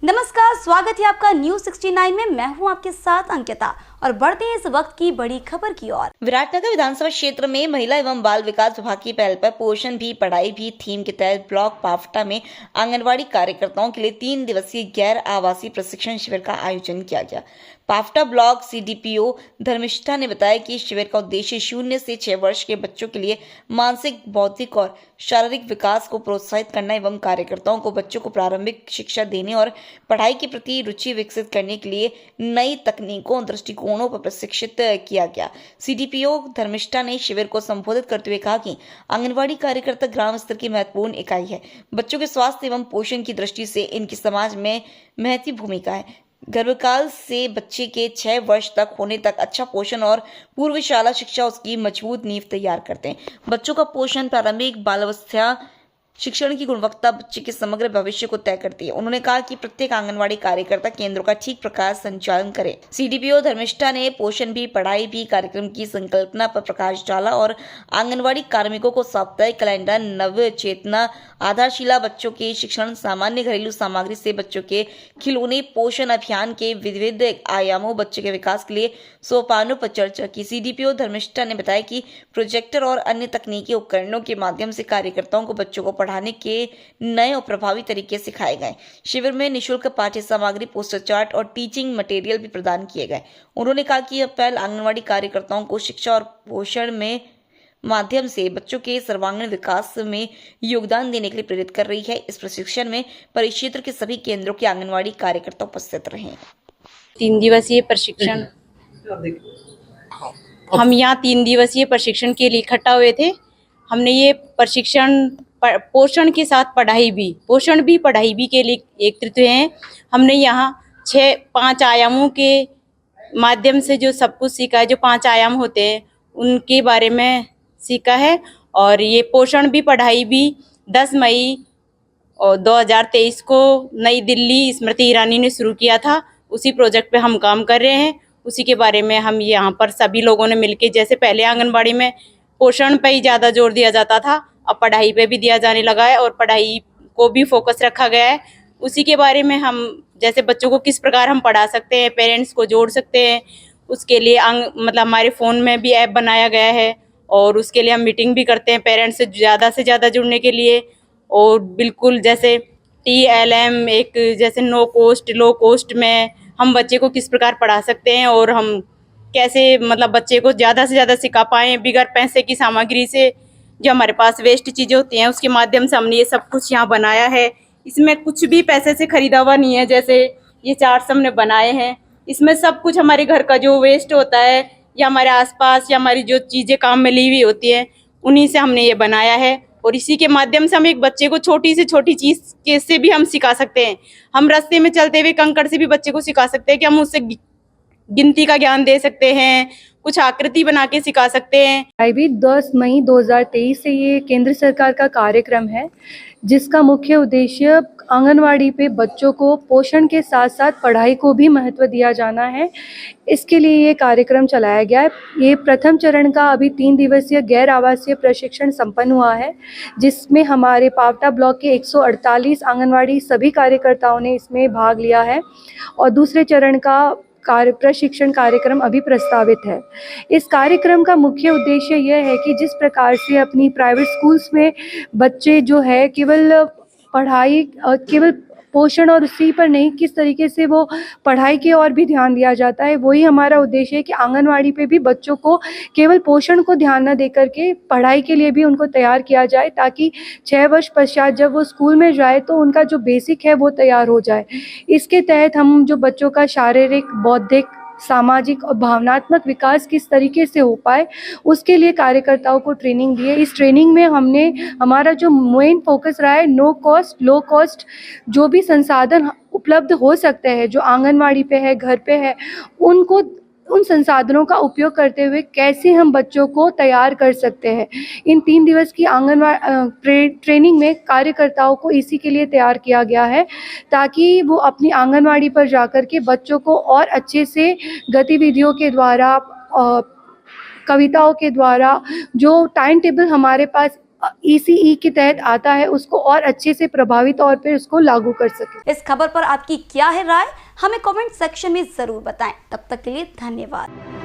नमस्कार, स्वागत है आपका न्यूज 69 में। मैं हूं आपके साथ अंकिता और बढ़ते हैं इस वक्त की बड़ी खबर की ओर। विराटनगर विधानसभा क्षेत्र में महिला एवं बाल विकास विभाग की पहल पर पोषण भी पढ़ाई भी थीम के तहत ब्लॉक पावटा में आंगनवाड़ी कार्यकर्ताओं के लिए 3 दिवसीय गैर आवासीय प्रशिक्षण शिविर का आयोजन किया गया। पावटा ब्लॉक सीडीपीओ धर्मिष्ठा ने बताया कि शिविर का उद्देश्य 0 से 6 वर्ष के बच्चों के लिए मानसिक, बौद्धिक और शारीरिक विकास को प्रोत्साहित करना एवं कार्यकर्ताओं को बच्चों को प्रारंभिक शिक्षा देने और पढ़ाई के प्रति रुचि विकसित करने के लिए नई तकनीकों और दृष्टिकोणों पर प्रशिक्षित किया गया। सीडीपीओ धर्मिष्ठा ने शिविर को संबोधित करते हुए कहा कि आंगनवाड़ी कार्यकर्ता ग्राम स्तर की महत्वपूर्ण इकाई है। बच्चों के स्वास्थ्य एवं पोषण की दृष्टि से इनकी समाज में महत्वपूर्ण भूमिका है। गर्भकाल से बच्चे के 6 वर्ष तक होने तक अच्छा पोषण और पूर्व शाला शिक्षा उसकी मजबूत नींव तैयार करते हैं। बच्चों का पोषण प्रारंभिक बालावस्था शिक्षण की गुणवत्ता बच्चे के समग्र भविष्य को तय करती है। उन्होंने कहा कि प्रत्येक आंगनवाड़ी कार्यकर्ता केंद्रों का ठीक प्रकार संचालन करे। सीडीपीओ धर्मिष्ठा ने पोषण भी पढ़ाई भी कार्यक्रम की संकल्पना पर प्रकाश डाला और आंगनवाड़ी कार्मिकों को साप्ताहिक कैलेंडर, नव चेतना, आधारशिला, बच्चों के शिक्षण, सामान्य घरेलू सामग्री से बच्चों के खिलौने, पोषण अभियान के विविध आयामों, बच्चे के विकास के लिए सोपानों पर चर्चा की। सीडीपीओ धर्मिष्ठा ने बताया कि प्रोजेक्टर और अन्य तकनीकी उपकरणों के माध्यम से कार्यकर्ताओं को बच्चों को पढ़ाने के नए और प्रभावी तरीके सिखाए गए। शिविर में निःशुल्क पाठ्य सामग्री, पोस्टर चार्ट और टीचिंग मटेरियल भी प्रदान किए गए। उन्होंने कहा कि यह पहल आंगनवाड़ी कार्यकर्ताओं को शिक्षा और पोषण में माध्यम से बच्चों के सर्वांगीण विकास में योगदान देने के लिए प्रेरित कर रही है। इस प्रशिक्षण में परिक्षेत्र के सभी केंद्रों के आंगनवाड़ी कार्यकर्ता उपस्थित रहे। 3 दिवसीय प्रशिक्षण, हम यहाँ 3 दिवसीय प्रशिक्षण के लिए इकट्ठा हुए थे। हमने ये प्रशिक्षण पोषण के साथ पढ़ाई भी, पोषण भी पढ़ाई भी के लिए एकत्रित हुए हैं। हमने यहाँ 5 आयामों के माध्यम से जो सब कुछ सीखा है, जो 5 आयाम होते हैं उनके बारे में सीखा है। और ये पोषण भी पढ़ाई भी 10 मई 2023 को नई दिल्ली स्मृति ईरानी ने शुरू किया था। उसी प्रोजेक्ट पे हम काम कर रहे हैं। उसी के बारे में हम यहाँ पर सभी लोगों ने मिलके, जैसे पहले आंगनबाड़ी में पोषण पे ही ज़्यादा जोर दिया जाता था, अब पढ़ाई पे भी दिया जाने लगा है और पढ़ाई को भी फोकस रखा गया है। उसी के बारे में हम जैसे बच्चों को किस प्रकार हम पढ़ा सकते हैं, पेरेंट्स को जोड़ सकते हैं, उसके लिए मतलब हमारे फ़ोन में भी ऐप बनाया गया है और उसके लिए हम मीटिंग भी करते हैं पेरेंट्स से ज़्यादा जुड़ने के लिए। और बिल्कुल जैसे TLM एक जैसे नो कॉस्ट, लो कॉस्ट में हम बच्चे को किस प्रकार पढ़ा सकते हैं और हम कैसे मतलब बच्चे को ज़्यादा से ज़्यादा सिखा पाएँ बिगैर पैसे की सामग्री से, जो हमारे पास वेस्ट चीज़ें होती हैं उसके माध्यम से हमने ये सब कुछ यहाँ बनाया है। इसमें कुछ भी पैसे से खरीदा हुआ नहीं है। जैसे ये चार्ट्स हमने बनाए हैं, इसमें सब कुछ हमारे घर का जो वेस्ट होता है या हमारे आसपास या हमारी जो चीज़ें काम में ली हुई होती हैं उन्हीं से हमने ये बनाया है। और इसी के माध्यम से हम एक बच्चे को छोटी से छोटी चीज़ के से भी हम सिखा सकते हैं। हम रास्ते में चलते हुए कंकड़ से भी बच्चे को सिखा सकते हैं कि हम उससे गिनती का ज्ञान दे सकते हैं, कुछ आकृति बना के सिखा सकते हैं। अभी 10 मई 2023 से ये केंद्र सरकार का कार्यक्रम है, जिसका मुख्य उद्देश्य आंगनवाड़ी पे बच्चों को पोषण के साथ साथ पढ़ाई को भी महत्व दिया जाना है। इसके लिए ये कार्यक्रम चलाया गया है। ये प्रथम चरण का अभी 3 दिवसीय गैर आवासीय प्रशिक्षण संपन्न हुआ है, जिसमें हमारे पावटा ब्लॉक के 148 आंगनवाड़ी सभी कार्यकर्ताओं ने इसमें भाग लिया है और दूसरे चरण का प्रशिक्षण कार्यक्रम अभी प्रस्तावित है। इस कार्यक्रम का मुख्य उद्देश्य यह है कि जिस प्रकार से अपनी प्राइवेट स्कूल्स में बच्चे जो है केवल पढ़ाई, केवल पोषण और उसी पर नहीं, किस तरीके से वो पढ़ाई की ओर भी ध्यान दिया जाता है, वही हमारा उद्देश्य है कि आंगनवाड़ी पे भी बच्चों को केवल पोषण को ध्यान न देकर के पढ़ाई के लिए भी उनको तैयार किया जाए, ताकि 6 वर्ष पश्चात जब वो स्कूल में जाए तो उनका जो बेसिक है वो तैयार हो जाए। इसके तहत हम जो बच्चों का शारीरिक, बौद्धिक, सामाजिक और भावनात्मक विकास किस तरीके से हो पाए, उसके लिए कार्यकर्ताओं को ट्रेनिंग दी है। इस ट्रेनिंग में हमने, हमारा जो मेन फोकस रहा है, नो कॉस्ट, लो कॉस्ट जो भी संसाधन उपलब्ध हो सकते हैं जो आंगनवाड़ी पे है, घर पे है, उनको, उन संसाधनों का उपयोग करते हुए कैसे हम बच्चों को तैयार कर सकते हैं। इन 3 दिवस की आंगनवाड़ी ट्रेनिंग में कार्यकर्ताओं को इसी के लिए तैयार किया गया है, ताकि वो अपनी आंगनवाड़ी पर जाकर के बच्चों को और अच्छे से गतिविधियों के द्वारा, कविताओं के द्वारा, जो टाइम टेबल हमारे पास ECE के तहत आता है उसको और अच्छे से प्रभावी तौर पर उसको लागू कर सके। इस खबर पर आपकी क्या है राय, हमें कमेंट सेक्शन में जरूर बताएं। तब तक के लिए धन्यवाद।